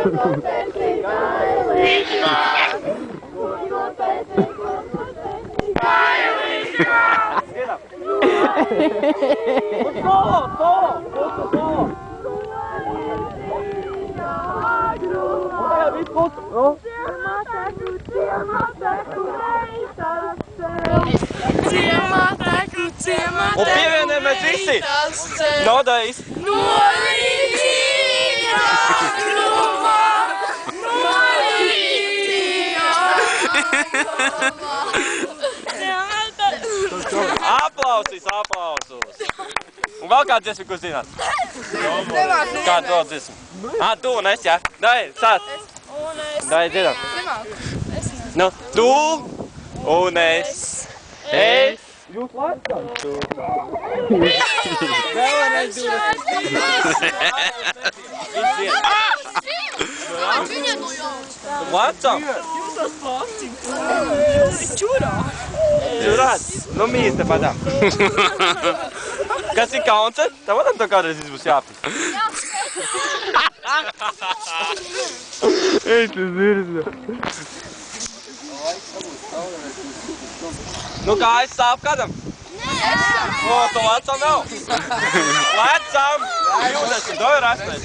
Un pievienojamies visi! Nodais! Aplausus, aplausus! Un vēl kādu dziesmu, ko zināt? Kādu vēl dziesmu? Tu un es, jā? Dai, sāc! Dai, dziedam! Nu, tu un es! Jūs lecam! Vēlreiz lecam! Čurāts! Nu mīs te padām! Kas ir koncerts? Tev varam to kādreiz būs jāpis. Ei, tu zirzi. Nu kā es sāp kādam? O, tu lecam vēl? Lecam! Jūs esat dovi rastais.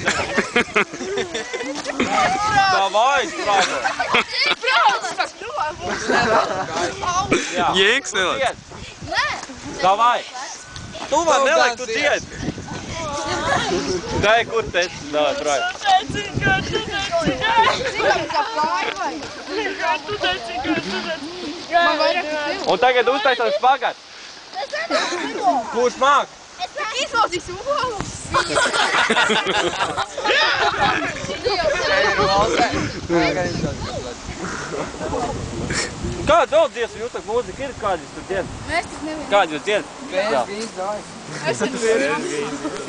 Davai, sprāgo. Jēgs nelaic. Davai. Tu man neliek, tu dzied. Dai, kur te esi? Davai, prāj. Un tagad uztaisam špagatu. Kurš māk? Izlausīsim olas. Kāda vēl dziesma? Jūs tak mūzika ir? Kāda jūs tur dziedat? Mēs tas nevienam. Kāda jūs dziedat?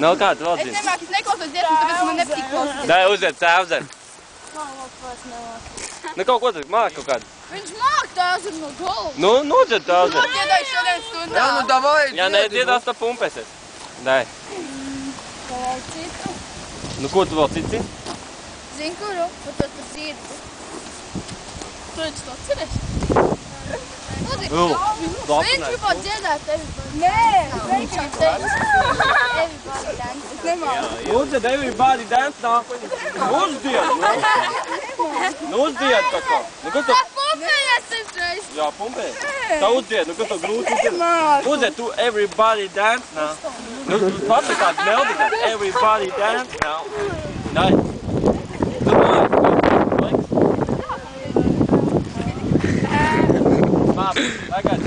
Nav kāda vēl Es dziesma? nemāku, es neklausos dziesmu, tāpēc man nepatīk klausīties. Dai, uzdzied, sēvzed. Nu kaut ko tad māk kaut kādu. Viņš māk tās ir no galvas. Nu, nodzied tās. Dziedāju šodien stundā. Jā, nu davai, Ja nediedās, tad pumpēsies. Dai. Vēl citu. Nu, ko tu vēl cici? Zini, kuru? Par to tu dzirdi. Tu redzi to cerēsi? Viņš gribot dziedāt tevi. Nē, viņš jau teica. Everybody dance. Es nemāku. Uzdzied, everybody dance nākoņi. Uzdzied! Nu, uzdzied tā kā. Nu, kas tu... Pumpējies 100 reizes. Jā, pumpējies. Tā uzdzied, nu, kas tu grūti uzdzied. Uzdzied, tu everybody dance now. Nu, tu pats kāds meldi, everybody dance now. Dai. Tu māc. Labi, tagad.